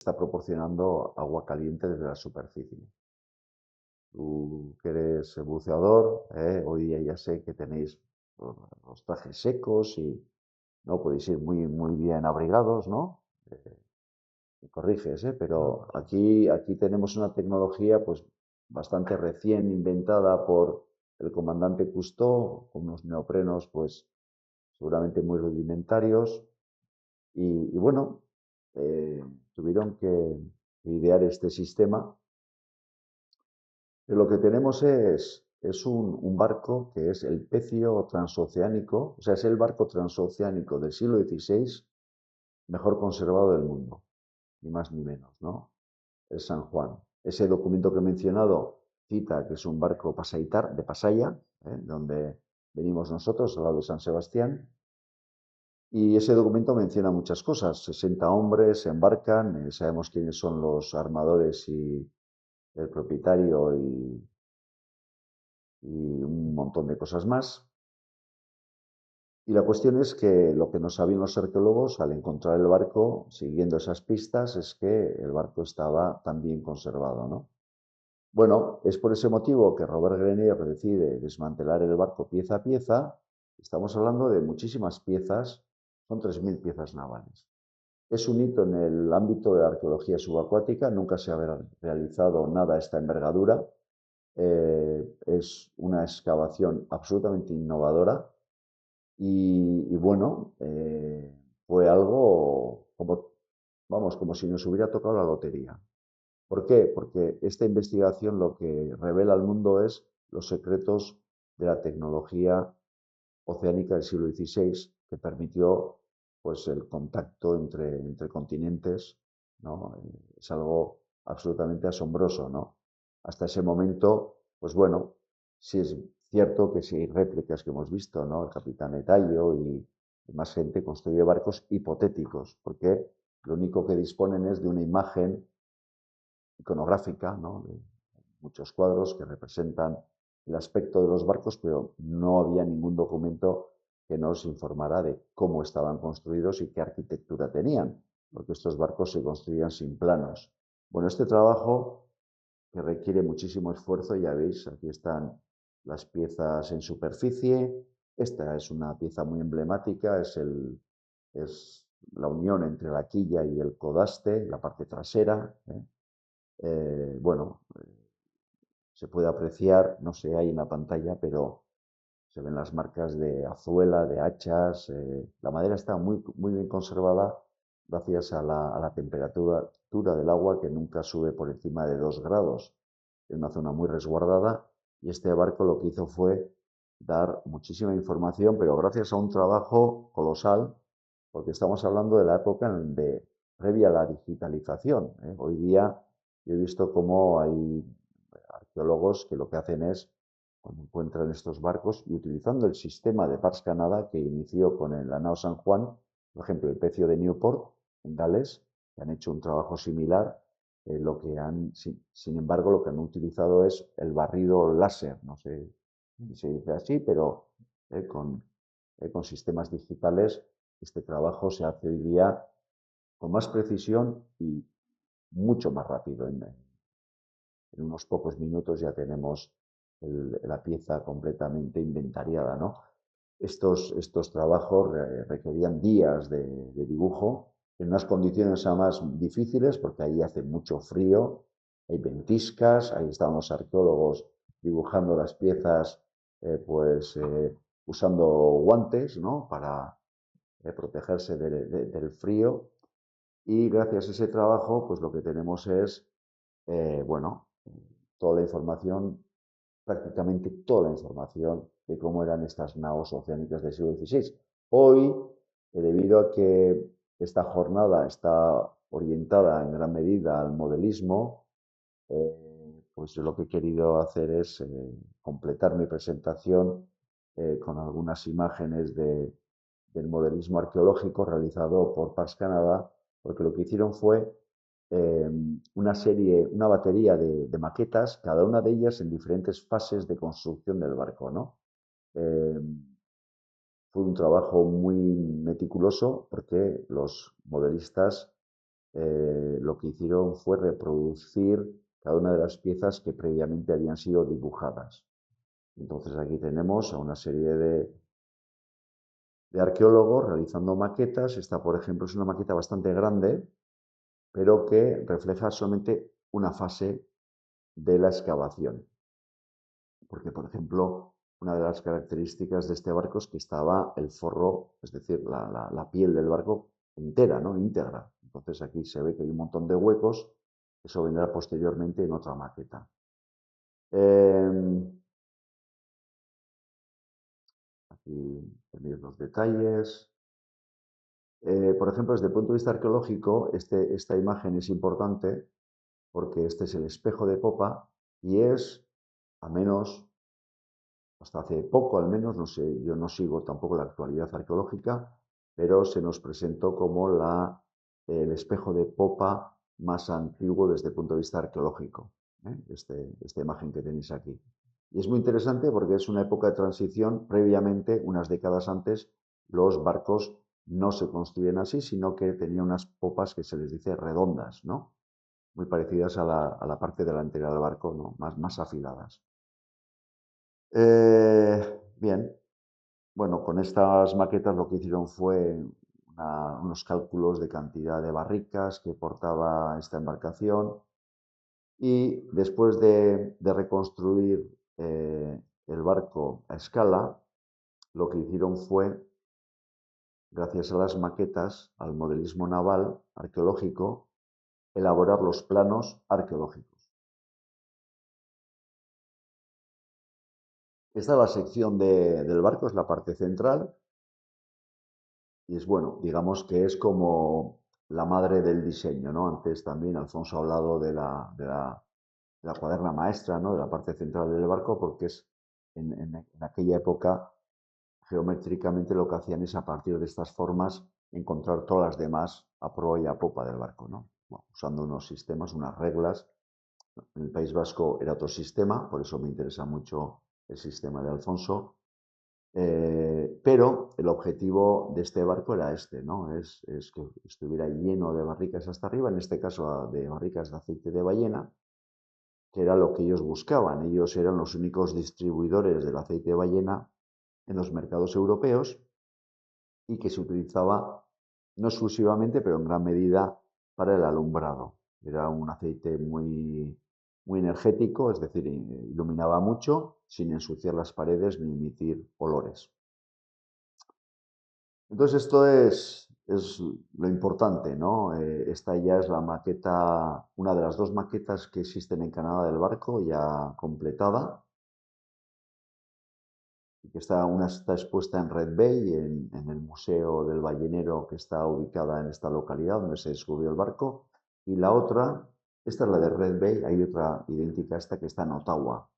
está proporcionando agua caliente desde la superficie. Tú que eres buceador, hoy día ya sé que tenéis los trajes secos y no podéis ir muy bien abrigados, ¿no? Me corriges, pero aquí tenemos una tecnología pues bastante recién inventada por el comandante Cousteau, con unos neoprenos pues seguramente muy rudimentarios y bueno, eh, tuvieron que idear este sistema. Lo que tenemos es un barco que es el Pecio transoceánico, o sea, es el barco transoceánico del siglo XVI mejor conservado del mundo, ni más ni menos, ¿no? El San Juan. Ese documento que he mencionado cita que es un barco pasaitar, de Pasaya, donde venimos nosotros, al lado de San Sebastián, y ese documento menciona muchas cosas. 60 hombres se embarcan, sabemos quiénes son los armadores y el propietario y un montón de cosas más. Y la cuestión es que lo que no sabían los arqueólogos al encontrar el barco, siguiendo esas pistas, es que el barco estaba tan bien conservado, ¿no? Bueno, es por ese motivo que Robert Grenier decide desmantelar el barco pieza a pieza. Estamos hablando de muchísimas piezas, son 3.000 piezas navales. Es un hito en el ámbito de la arqueología subacuática, nunca se ha realizado nada a esta envergadura. Es una excavación absolutamente innovadora y bueno, fue algo como, vamos, como si nos hubiera tocado la lotería. ¿Por qué? Porque esta investigación lo que revela al mundo es los secretos de la tecnología oceánica del siglo XVI que permitió pues, el contacto entre continentes, ¿no? Es algo absolutamente asombroso, ¿no? Hasta ese momento, pues bueno, sí es cierto que sí hay réplicas que hemos visto, ¿no? El capitán Etayo y más gente construye barcos hipotéticos, porque lo único que disponen es de una imagen iconográfica, ¿no? De muchos cuadros que representan el aspecto de los barcos, pero no había ningún documento que nos informara de cómo estaban construidos y qué arquitectura tenían, porque estos barcos se construían sin planos. Bueno, este trabajo que requiere muchísimo esfuerzo, ya veis, aquí están las piezas en superficie. Esta es una pieza muy emblemática, es la unión entre la quilla y el codaste, la parte trasera. Bueno, se puede apreciar, no sé, ahí en la pantalla, pero se ven las marcas de azuela, de hachas. La madera está muy bien conservada gracias a la temperatura del agua que nunca sube por encima de 2 grados. Es una zona muy resguardada y este barco lo que hizo fue dar muchísima información, pero gracias a un trabajo colosal, porque estamos hablando de la época de previa a la digitalización. Hoy día yo he visto cómo hay arqueólogos que lo que hacen es, cuando encuentran estos barcos, y utilizando el sistema de Pars Canada que inició con la nao San Juan, por ejemplo, el pecio de Newport, en Gales, que han hecho un trabajo similar, lo que han, sin embargo, lo que han utilizado es el barrido láser, no sé si se dice así, pero eh, con, con sistemas digitales este trabajo se hace hoy día con más precisión y mucho más rápido. En unos pocos minutos ya tenemos la pieza completamente inventariada, ¿no? Estos trabajos requerían días de dibujo en unas condiciones además difíciles porque ahí hace mucho frío, hay ventiscas, ahí estaban los arqueólogos dibujando las piezas usando guantes, ¿no? Para protegerse del frío y gracias a ese trabajo pues lo que tenemos es bueno, toda la información, prácticamente toda la información de cómo eran estas naos oceánicas del siglo XVI. Hoy, debido a que esta jornada está orientada en gran medida al modelismo, pues yo lo que he querido hacer es completar mi presentación con algunas imágenes del modelismo arqueológico realizado por Pars Canada, porque lo que hicieron fue una batería de maquetas, cada una de ellas en diferentes fases de construcción del barco, ¿no? Eh, Fue un trabajo muy meticuloso porque los modelistas lo que hicieron fue reproducir cada una de las piezas que previamente habían sido dibujadas. Entonces aquí tenemos a una serie de arqueólogos realizando maquetas. Esta, por ejemplo, es una maqueta bastante grande, pero que refleja solamente una fase de la excavación. Porque, por ejemplo, una de las características de este barco es que estaba el forro, es decir, la piel del barco entera, ¿no? Íntegra. Entonces aquí se ve que hay un montón de huecos. Eso vendrá posteriormente en otra maqueta. Aquí tenéis los detalles. Por ejemplo, desde el punto de vista arqueológico, esta imagen es importante porque este es el espejo de popa y es, a menos, hasta hace poco al menos, no sé, yo no sigo tampoco la actualidad arqueológica, pero se nos presentó como el espejo de popa más antiguo desde el punto de vista arqueológico, ¿eh? Esta imagen que tenéis aquí. Y es muy interesante porque es una época de transición. Previamente, unas décadas antes, los barcos no se construyen así, sino que tenían unas popas que se les dice redondas, ¿no? Muy parecidas a la parte delantera del barco, ¿no? Más afiladas. Bien, bueno, con estas maquetas lo que hicieron fue unos cálculos de cantidad de barricas que portaba esta embarcación y después de reconstruir el barco a escala, lo que hicieron fue, gracias a las maquetas, al modelismo naval arqueológico, elaborar los planos arqueológicos. Esta es la sección del barco, es la parte central, y es bueno, digamos que es como la madre del diseño, ¿no? Antes también Alfonso ha hablado de la cuaderna maestra, ¿no? De la parte central del barco, porque es en aquella época geométricamente lo que hacían es a partir de estas formas encontrar todas las demás a proa y a popa del barco, ¿no? Bueno, usando unos sistemas, unas reglas. En el País Vasco era otro sistema, por eso me interesa mucho el sistema de Alfonso. Pero el objetivo de este barco era este, ¿no? Es que estuviera lleno de barricas hasta arriba, en este caso de barricas de aceite de ballena, que era lo que ellos buscaban. Ellos eran los únicos distribuidores del aceite de ballena en los mercados europeos y que se utilizaba no exclusivamente, pero en gran medida para el alumbrado. Era un aceite muy energético, es decir, iluminaba mucho sin ensuciar las paredes ni emitir olores. Entonces esto es lo importante, ¿no? Esta ya es la maqueta, una de las dos maquetas que existen en Canadá del barco, ya completada, y que una está expuesta en Red Bay, en el Museo del Ballenero, que está ubicada en esta localidad donde se descubrió el barco, y la otra, esta es la de Red Bay, hay otra idéntica a esta que está en Ottawa.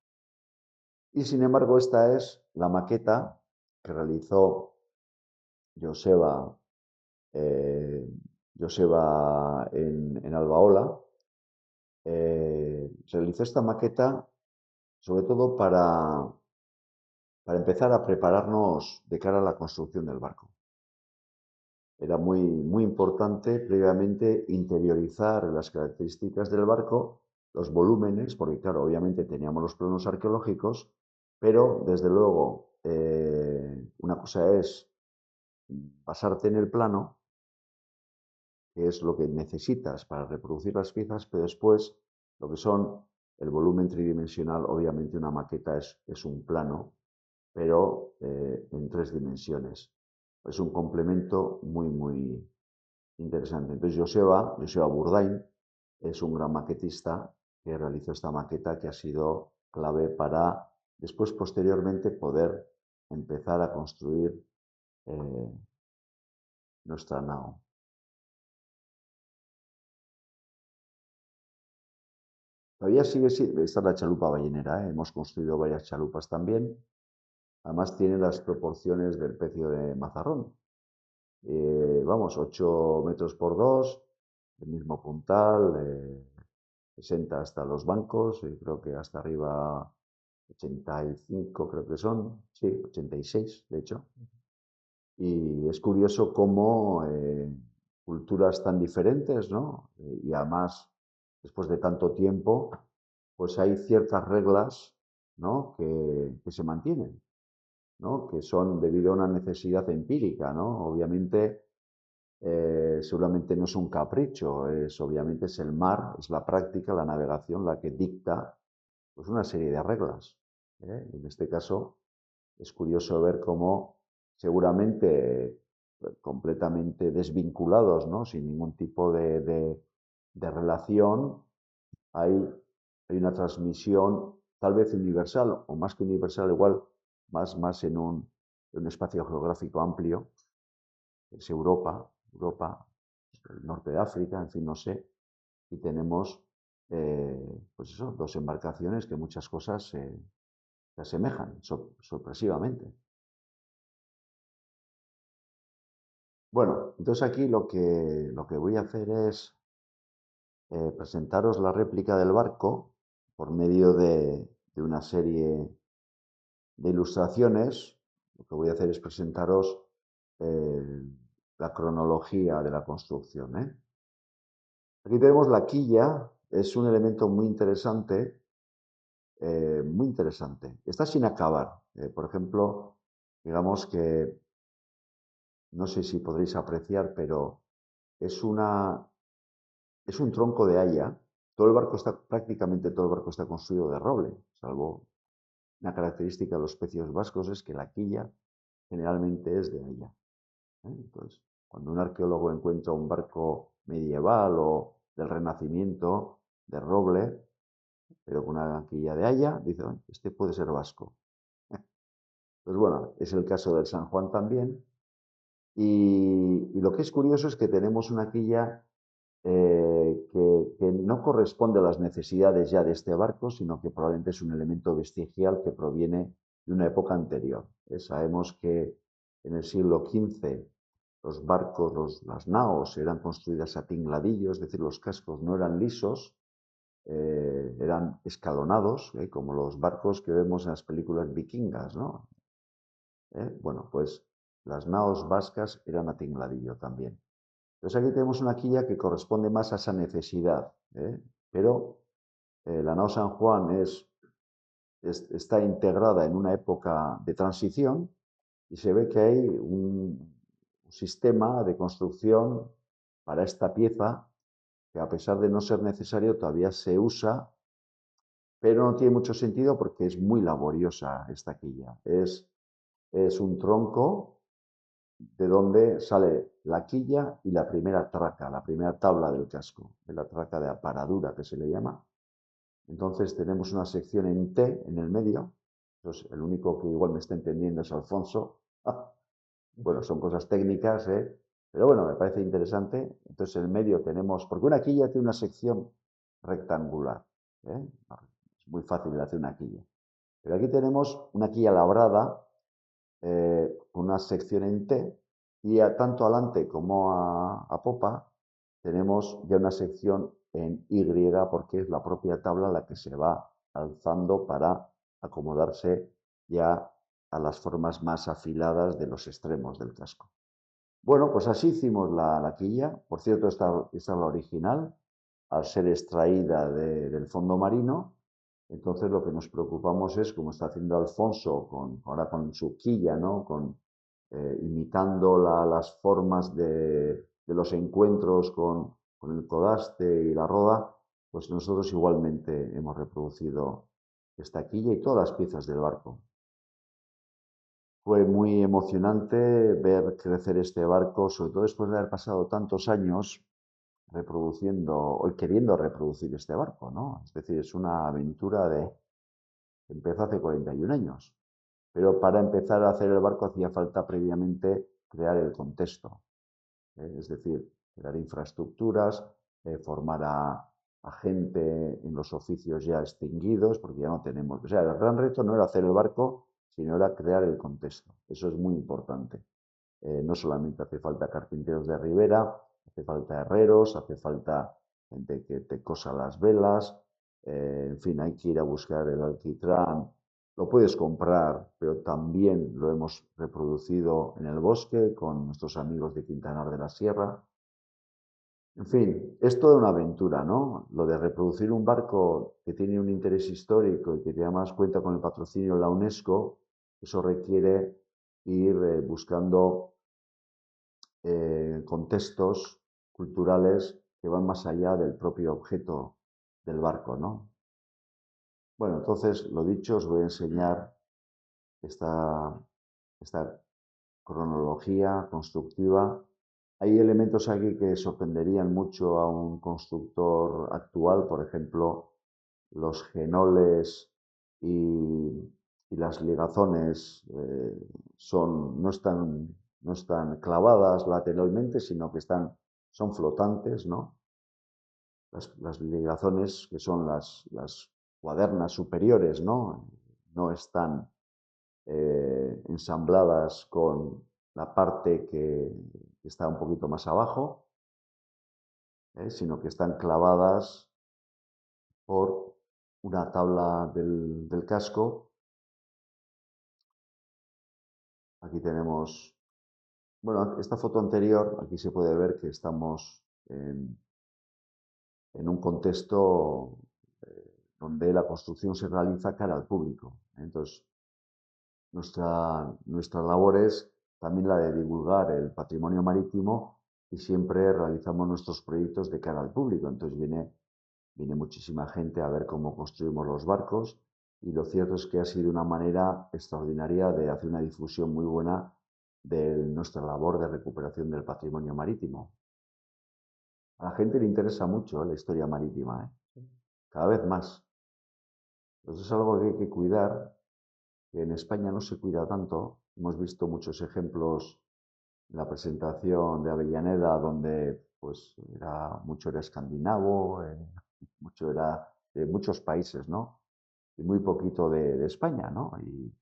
Y sin embargo, esta es la maqueta que realizó Joseba, eh, Joseba en Albaola. Realizó esta maqueta sobre todo para empezar a prepararnos de cara a la construcción del barco. Era muy importante previamente interiorizar las características del barco, los volúmenes, porque claro, obviamente teníamos los planos arqueológicos, pero desde luego una cosa es basarte en el plano, que es lo que necesitas para reproducir las piezas, pero después lo que son el volumen tridimensional, obviamente una maqueta es un plano, pero en 3 dimensiones. Es un complemento muy interesante. Entonces Joseba Burdain es un gran maquetista que realizó esta maqueta que ha sido clave para después, posteriormente, poder empezar a construir eh, nuestra nao. Todavía esta es la chalupa ballenera, ¿eh? Hemos construido varias chalupas también. Además tiene las proporciones del pecio de Mazarrón. Vamos, 8 metros por 2, el mismo puntal, 60 hasta los bancos, creo que hasta arriba 85 creo que son, sí, 86 de hecho. Y es curioso cómo culturas tan diferentes, ¿no? Y además, después de tanto tiempo, pues hay ciertas reglas, ¿no? que se mantienen, ¿no? Que son debido a una necesidad empírica, ¿no? Obviamente, seguramente no es un capricho, obviamente es el mar, es la práctica, la navegación la que dicta pues, una serie de reglas. En este caso, es curioso ver cómo seguramente completamente desvinculados, ¿no? Sin ningún tipo de relación, hay, hay una transmisión tal vez universal o más que universal, igual más en un espacio geográfico amplio, es Europa, el norte de África, en fin, no sé, y tenemos pues eso, dos embarcaciones que muchas cosas se asemejan sorpresivamente. Bueno, entonces aquí lo que voy a hacer es presentaros la réplica del barco por medio de una serie de ilustraciones. Lo que voy a hacer es presentaros eh, la cronología de la construcción, ¿eh? Aquí tenemos la quilla, es un elemento muy interesante, muy interesante. Está sin acabar. Por ejemplo, digamos que, no sé si podréis apreciar, pero es es un tronco de haya. Todo el barco está, prácticamente todo el barco está construido de roble, salvo una característica de los pecios vascos es que la quilla generalmente es de haya. Entonces, cuando un arqueólogo encuentra un barco medieval o del Renacimiento de roble, pero con una quilla de haya, dice, este puede ser vasco. Pues bueno, es el caso del San Juan también. Y lo que es curioso es que tenemos una quilla que no corresponde a las necesidades ya de este barco, sino que probablemente es un elemento vestigial que proviene de una época anterior. Sabemos que en el siglo XV los barcos, las naos, eran construidas a tingladillo, es decir, los cascos no eran lisos, eran escalonados, como los barcos que vemos en las películas vikingas, ¿no? Bueno, pues las naos vascas eran a tingladillo también. Entonces aquí tenemos una quilla que corresponde más a esa necesidad, pero la nao San Juan está integrada en una época de transición y se ve que hay un sistema de construcción para esta pieza que a pesar de no ser necesario todavía se usa, pero no tiene mucho sentido porque es muy laboriosa esta quilla. Es un tronco de donde sale la quilla y la primera traca, la primera tabla del casco, de la traca de aparadura que se le llama. Entonces tenemos una sección en T en el medio. Entonces, el único que igual me está entendiendo es Alfonso. Bueno, son cosas técnicas, ¿eh? Pero bueno, me parece interesante. Entonces, en el medio tenemos, porque una quilla tiene una sección rectangular, ¿eh? Es muy fácil de hacer una quilla. Pero aquí tenemos una quilla labrada con una sección en T y tanto adelante como a popa tenemos ya una sección en Y porque es la propia tabla la que se va alzando para acomodarse ya a las formas más afiladas de los extremos del casco. Bueno, pues así hicimos la quilla. Por cierto, esta es la original, al ser extraída del fondo marino. Entonces lo que nos preocupamos es, como está haciendo Alfonso ahora con su quilla, ¿no? Imitando las formas de los encuentros con el codaste y la roda, pues nosotros igualmente hemos reproducido esta quilla y todas las piezas del barco. Fue muy emocionante ver crecer este barco, sobre todo después de haber pasado tantos años reproduciendo o queriendo reproducir este barco, ¿no? Es decir, es una aventura que empezó hace 41 años. Pero para empezar a hacer el barco hacía falta previamente crear el contexto, es decir, crear infraestructuras, formar a gente en los oficios ya extinguidos, porque ya no tenemos. O sea, el gran reto no era hacer el barco, sino era crear el contexto. Eso es muy importante. No solamente hace falta carpinteros de ribera, hace falta herreros, hace falta gente que te cosa las velas, en fin, hay que ir a buscar el alquitrán. Lo puedes comprar, pero también lo hemos reproducido en el bosque con nuestros amigos de Quintanar de la Sierra. En fin, es toda una aventura, ¿no? Lo de reproducir un barco que tiene un interés histórico y que además cuenta con el patrocinio de la UNESCO, eso requiere ir buscando contextos culturales que van más allá del propio objeto del barco, ¿no? Bueno, entonces, lo dicho, os voy a enseñar esta, esta cronología constructiva. Hay elementos aquí que sorprenderían mucho a un constructor actual, por ejemplo, los genoles y las ligazones no están clavadas lateralmente, sino que son flotantes, ¿no? Las ligazones, que son las cuadernas superiores, ¿no? No están ensambladas con la parte que está un poquito más abajo, sino que están clavadas por una tabla del casco. Aquí tenemos, bueno, esta foto anterior, aquí se puede ver que estamos en un contexto donde la construcción se realiza cara al público. Entonces, nuestra labor es también la de divulgar el patrimonio marítimo y siempre realizamos nuestros proyectos de cara al público. Entonces viene muchísima gente a ver cómo construimos los barcos y lo cierto es que ha sido una manera extraordinaria de hacer una difusión muy buena de nuestra labor de recuperación del patrimonio marítimo. A la gente le interesa mucho la historia marítima, cada vez más. Entonces es algo que hay que cuidar, que en España no se cuida tanto. Hemos visto muchos ejemplos en la presentación de Avellaneda, donde pues mucho era escandinavo, mucho era de muchos países, ¿no? Y muy poquito de España, ¿no? Y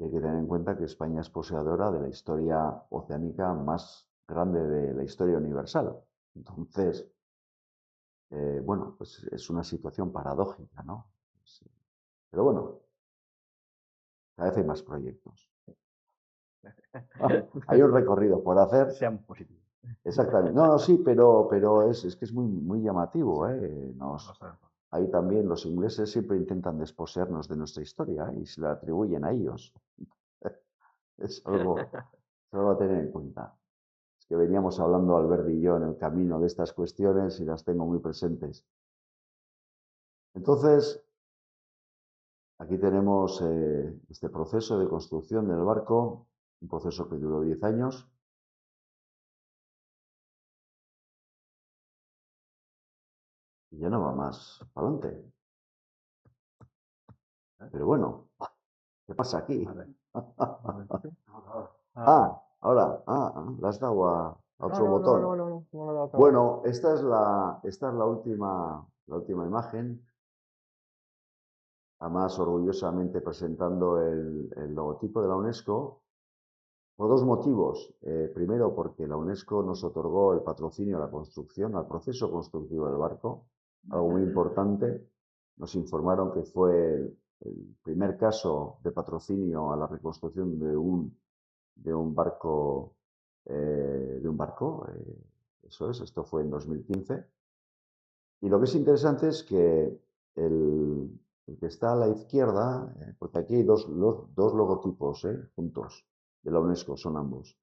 hay que tener en cuenta que España es poseedora de la historia oceánica más grande de la historia universal. Entonces, bueno, pues es una situación paradójica, ¿no? Pero bueno, cada vez hay más proyectos. Hay un recorrido por hacer. Sean positivos. Exactamente. No, no, sí, pero es que es muy llamativo, ¿eh? Ahí también los ingleses siempre intentan desposeernos de nuestra historia, y se la atribuyen a ellos. Es algo a tener en cuenta. Es que veníamos hablando Albert y yo en el camino de estas cuestiones y las tengo muy presentes. Entonces, aquí tenemos este proceso de construcción del barco, un proceso que duró 10 años. Y ya no va más para adelante. Pero bueno, ¿qué pasa aquí? Le has dado a otro botón. No. Bueno, esta es la última imagen, además orgullosamente presentando el logotipo de la UNESCO, por dos motivos. Primero, porque la UNESCO nos otorgó el patrocinio a la construcción, al proceso constructivo del barco, algo muy importante. Nos informaron que fue el primer caso de patrocinio a la reconstrucción de un barco, eso es, esto fue en 2015. Y lo que es interesante es que el que está a la izquierda, porque aquí hay dos logotipos juntos de la UNESCO, son ambos.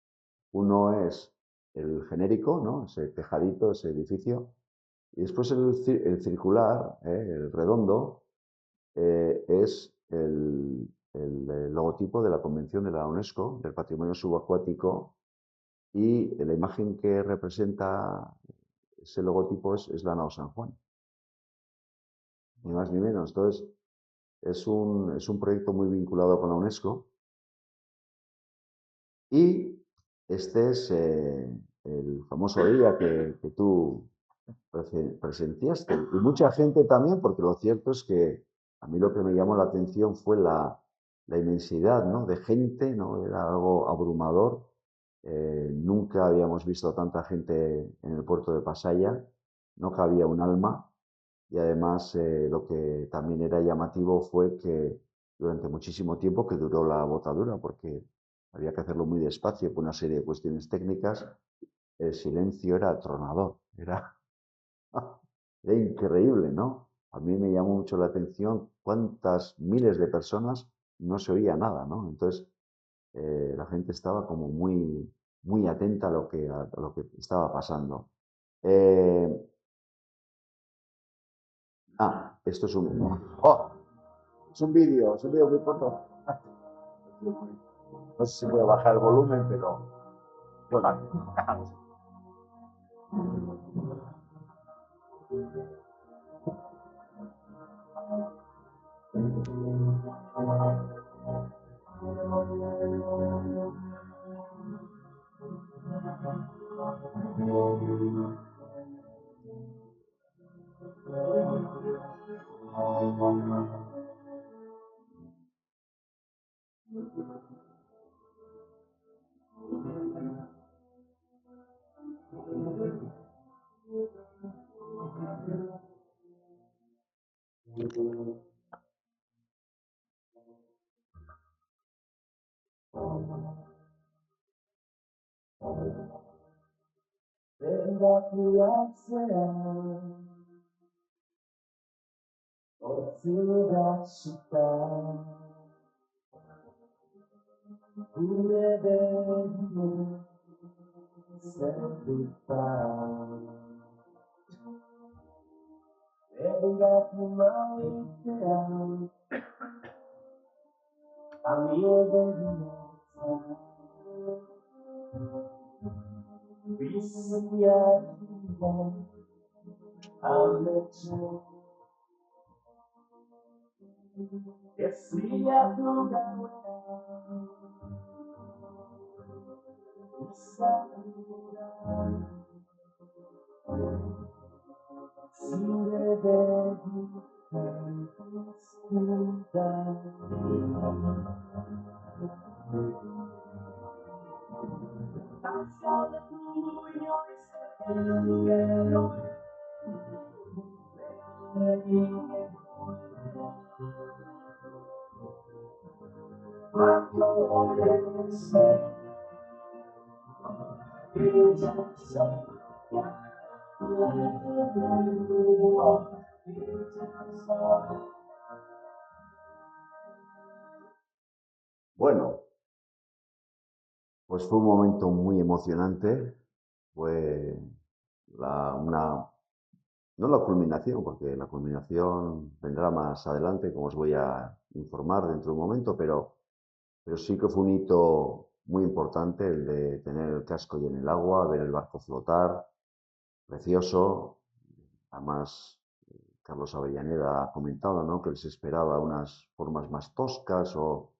Uno es el genérico, ¿no? Ese tejadito, ese edificio, y después el circular, el redondo, es el logotipo de la Convención de la UNESCO del Patrimonio Subacuático, y la imagen que representa ese logotipo es la nao San Juan, ni más ni menos. Entonces, es un proyecto muy vinculado con la UNESCO, y este es el famoso día que tú presenciaste. Y mucha gente también, porque lo cierto es que a mí lo que me llamó la atención fue la inmensidad, ¿no?, de gente, ¿no? Era algo abrumador. Nunca habíamos visto tanta gente en el puerto de Pasaia, no cabía un alma. Y además lo que también era llamativo fue que durante muchísimo tiempo que duró la botadura, porque había que hacerlo muy despacio por una serie de cuestiones técnicas, el silencio era atronador. Era, era increíble, ¿no? A mí me llamó mucho la atención cuántas miles de personas no se oía nada, ¿no? Entonces, la gente estaba como muy, muy atenta a lo que estaba pasando. Eh, esto es un... ¡Oh! Es un vídeo muy corto. No sé si puedo bajar el volumen, pero... Bueno, venga tu sea, otsida shita, ure de seduta. Venga tu maestra, amigo de Dios, viciada, alecho, desvía tu gana, usura, si debe Bueno, pues fue un momento muy emocionante. Fue no la culminación, porque la culminación vendrá más adelante, como os voy a informar dentro de un momento, pero sí que fue un hito muy importante el de tener el casco y en el agua, ver el barco flotar, precioso. Además, Carlos Avellaneda ha comentado, ¿no?, que les esperaba unas formas más toscas o...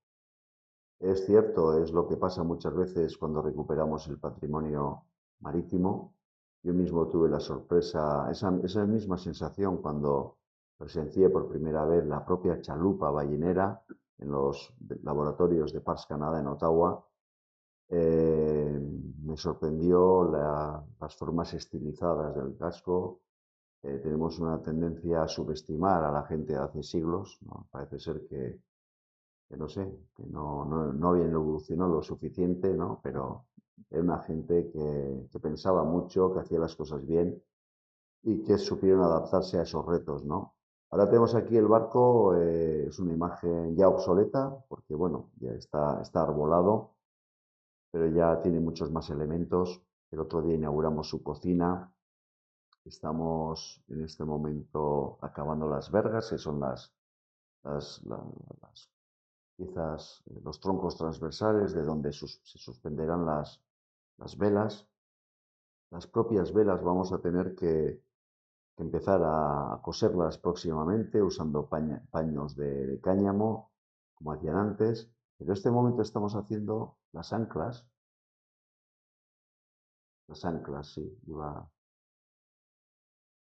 Es cierto, es lo que pasa muchas veces cuando recuperamos el patrimonio marítimo. Yo mismo tuve la sorpresa, esa misma sensación cuando presencié por primera vez la propia chalupa ballenera en los laboratorios de Pars Canadá en Ottawa. Eh, Me sorprendió las formas estilizadas del casco. Tenemos una tendencia a subestimar a la gente de hace siglos, ¿no? Parece ser que no sé, que no habían evolucionado lo suficiente, ¿no? Pero era una gente que pensaba mucho, que hacía las cosas bien y que supieron adaptarse a esos retos, ¿no? Ahora tenemos aquí el barco, es una imagen ya obsoleta, porque bueno, ya está arbolado, pero ya tiene muchos más elementos. El otro día inauguramos su cocina. Estamos en este momento acabando las vergas, que son las, la- las quizás los troncos transversales de donde se suspenderán las velas. Las propias velas vamos a tener que empezar a coserlas próximamente usando paños de cáñamo, como hacían antes. Pero en este momento estamos haciendo las anclas, sí,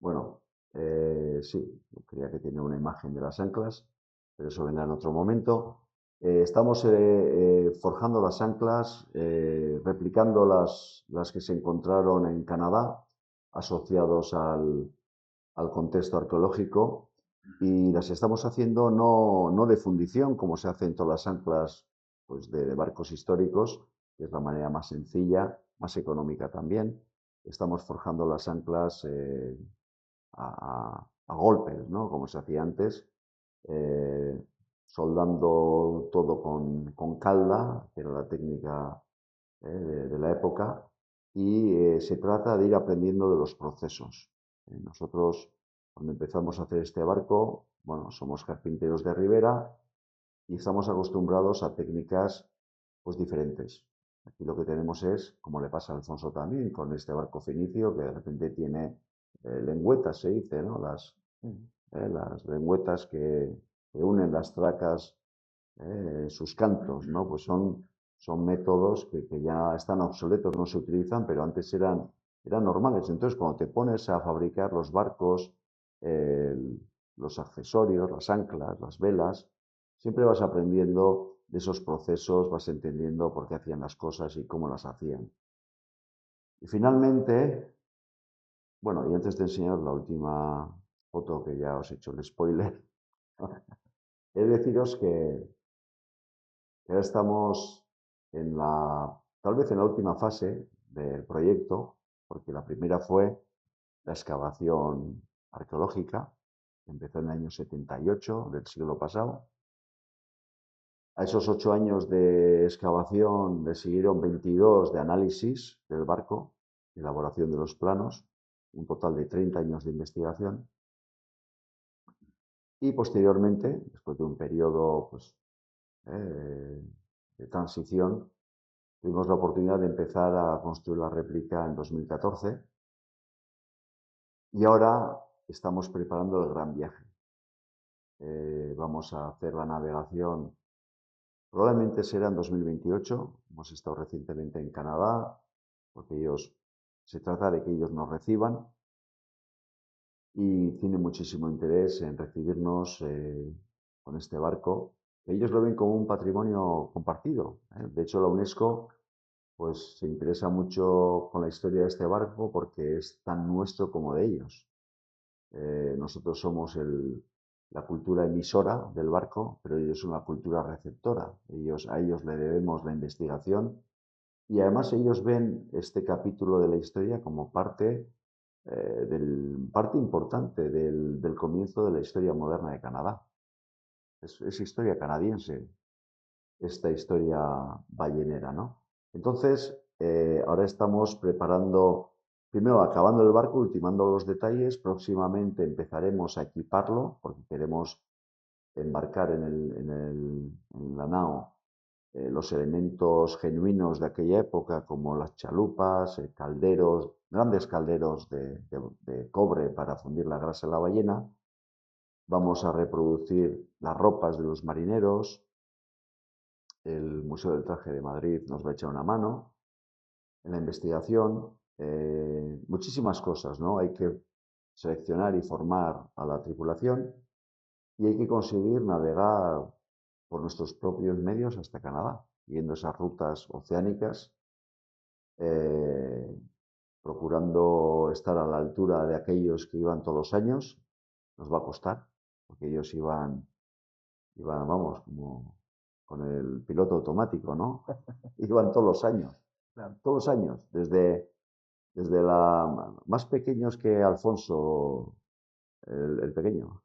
bueno, sí, creía que tenía una imagen de las anclas, pero eso vendrá en otro momento. Estamos forjando las anclas, replicando las que se encontraron en Canadá, asociados al contexto arqueológico, y las estamos haciendo no de fundición, como se hace en todas las anclas pues, de barcos históricos, que es la manera más sencilla, más económica también, estamos forjando las anclas a golpes, ¿no? Como se hacía antes, eh, soldando todo con calda, que era la técnica de la época, y se trata de ir aprendiendo de los procesos. Nosotros, cuando empezamos a hacer este barco, bueno, somos carpinteros de ribera y estamos acostumbrados a técnicas pues diferentes. Aquí lo que tenemos es, como le pasa a Alfonso también, con este barco fenicio, que de repente tiene lengüetas, se dice, ¿no? Las lengüetas que unen las tracas, sus cantos, ¿no? Pues son métodos que ya están obsoletos, no se utilizan, pero antes eran normales. Entonces, cuando te pones a fabricar los barcos, eh, los accesorios, las anclas, las velas, siempre vas aprendiendo de esos procesos, vas entendiendo por qué hacían las cosas y cómo las hacían. Y finalmente, bueno, y antes de enseñar la última foto que ya os he hecho el spoiler, he de deciros que ahora estamos tal vez en la última fase del proyecto, porque la primera fue la excavación arqueológica, que empezó en el año 78 del siglo pasado. A esos 8 años de excavación le siguieron 22 de análisis del barco, elaboración de los planos, un total de 30 años de investigación. Y posteriormente, después de un periodo pues, de transición, tuvimos la oportunidad de empezar a construir la réplica en 2014 y ahora estamos preparando el gran viaje. Vamos a hacer la navegación, probablemente será en 2028. Hemos estado recientemente en Canadá, porque se trata de que ellos nos reciban y tienen muchísimo interés en recibirnos con este barco. Ellos lo ven como un patrimonio compartido. De hecho, la UNESCO pues se interesa mucho con la historia de este barco porque es tan nuestro como de ellos. Nosotros somos la cultura emisora del barco, pero ellos son la cultura receptora. A ellos le debemos la investigación y además ellos ven este capítulo de la historia como parte importante del comienzo de la historia moderna de Canadá. Es historia canadiense, esta historia ballenera, ¿no? Entonces, ahora estamos preparando, primero acabando el barco, ultimando los detalles, próximamente empezaremos a equiparlo, porque queremos embarcar en la nao los elementos genuinos de aquella época, como las chalupas, calderos, grandes calderos de cobre para fundir la grasa de la ballena. Vamos a reproducir las ropas de los marineros, el Museo del Traje de Madrid nos va a echar una mano en la investigación, muchísimas cosas, ¿no? Hay que seleccionar y formar a la tripulación y hay que conseguir navegar por nuestros propios medios hasta Canadá, siguiendo esas rutas oceánicas, eh, procurando estar a la altura de aquellos que iban todos los años. Nos va a costar, porque ellos iban, vamos, como con el piloto automático, ¿no? Iban todos los años, todos los años, desde más pequeños que Alfonso, el pequeño,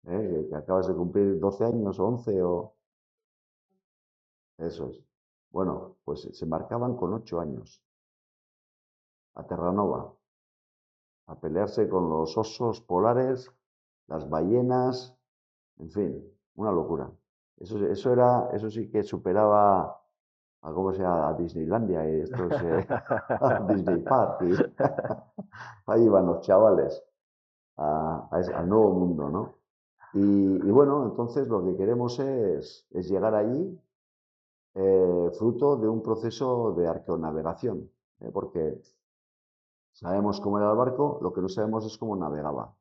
que acabas de cumplir 12 años o 11 o eso es. Bueno, pues se marcaban con 8 años a Terranova, a pelearse con los osos polares, las ballenas, en fin, una locura. Eso sí que superaba a cómo se llama, a Disneylandia y estos a Disney Park. Ahí iban los chavales al nuevo mundo, ¿no? Y bueno, entonces lo que queremos es llegar allí fruto de un proceso de arqueonavegación, porque sabemos cómo era el barco, lo que no sabemos es cómo navegaba.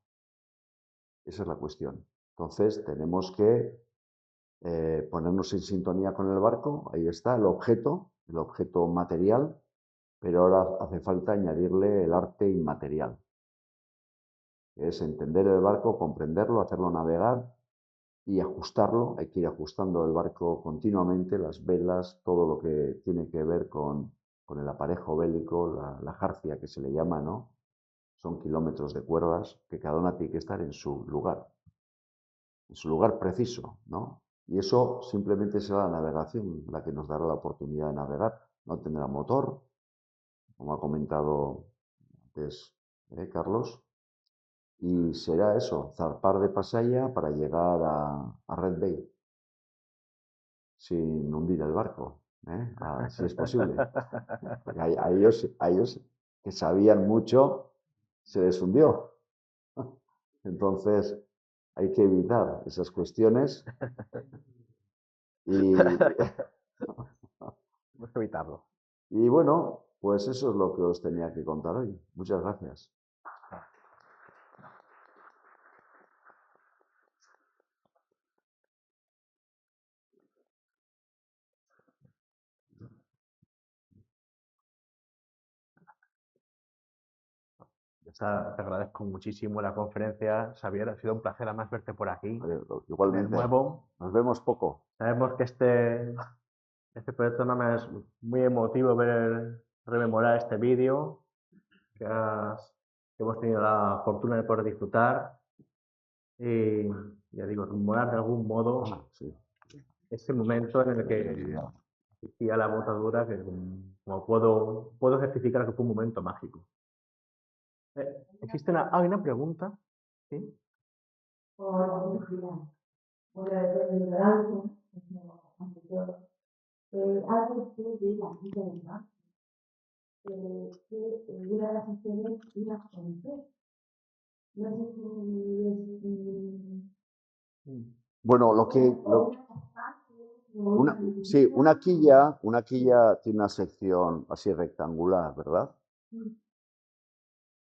Esa es la cuestión. Entonces tenemos que ponernos en sintonía con el barco, ahí está el objeto material, pero ahora hace falta añadirle el arte inmaterial, que es entender el barco, comprenderlo, hacerlo navegar y ajustarlo. Hay que ir ajustando el barco continuamente, las velas, todo lo que tiene que ver con el aparejo bélico, la jarcia que se le llama, ¿no? Son kilómetros de cuerdas que cada una tiene que estar en su lugar preciso, ¿no? Y eso simplemente será la navegación la que nos dará la oportunidad de navegar. No tendrá motor, como ha comentado antes Carlos, y será eso, zarpar de Pasaia para llegar a Red Bay sin hundir el barco, si es posible. Porque a ellos que sabían mucho se les hundió. Entonces hay que evitar esas cuestiones y, Vamos a evitarlo. y bueno, pues eso es lo que os tenía que contar hoy. Muchas gracias. Te agradezco muchísimo la conferencia, Xavier. Ha sido un placer además verte por aquí, de Igualmente, nuevo. nos vemos poco. Sabemos que este proyecto no me es muy emotivo rememorar este vídeo que hemos tenido la fortuna de poder disfrutar y, ya digo, rememorar de algún modo Sí. ese momento en el que existía la botadura, que como puedo certificar que fue un momento mágico. Hay una pregunta, ¿sí? Algo de la vida del mar, que una de las acciones es la fuente. No sé si Bueno, una quilla tiene una sección así rectangular, ¿verdad?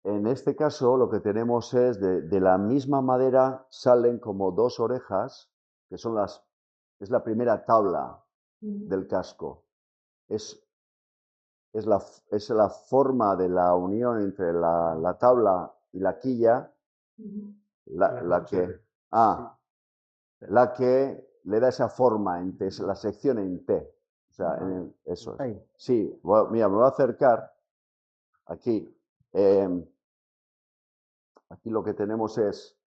En este caso lo que tenemos es de la misma madera salen como dos orejas, que es la primera tabla del casco. Es la forma de la unión entre la tabla y la quilla, la que le da esa forma en T, es la sección en T. O sea, eso es. Ahí. Sí, mira, me voy a acercar aquí. Aquí lo que tenemos es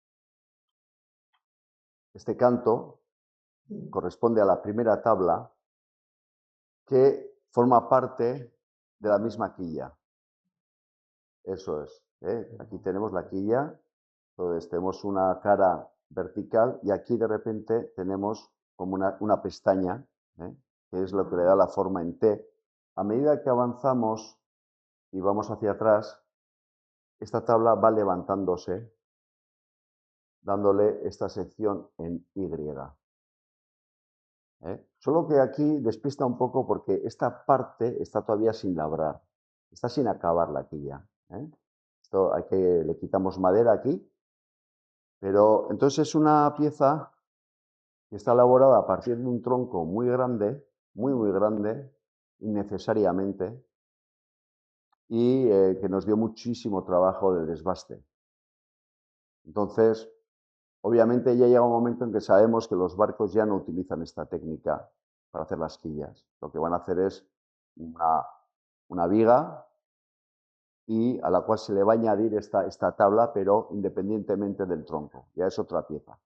este canto, corresponde a la primera tabla, que forma parte de la misma quilla. Eso es. Aquí tenemos la quilla, entonces tenemos una cara vertical y aquí de repente tenemos como una pestaña, que es lo que le da la forma en T. A medida que avanzamos y vamos hacia atrás, esta tabla va levantándose, dándole esta sección en Y. Solo que aquí despista un poco porque esta parte está todavía sin labrar, está sin acabar la quilla. Esto le quitamos madera aquí, pero entonces es una pieza que está elaborada a partir de un tronco muy grande, muy grande, innecesariamente, y que nos dio muchísimo trabajo de desbaste. Entonces, obviamente ya llega un momento en que sabemos que los barcos ya no utilizan esta técnica para hacer las quillas. Lo que van a hacer es una viga y a la cual se le va a añadir esta tabla, pero independientemente del tronco. Ya es otra pieza.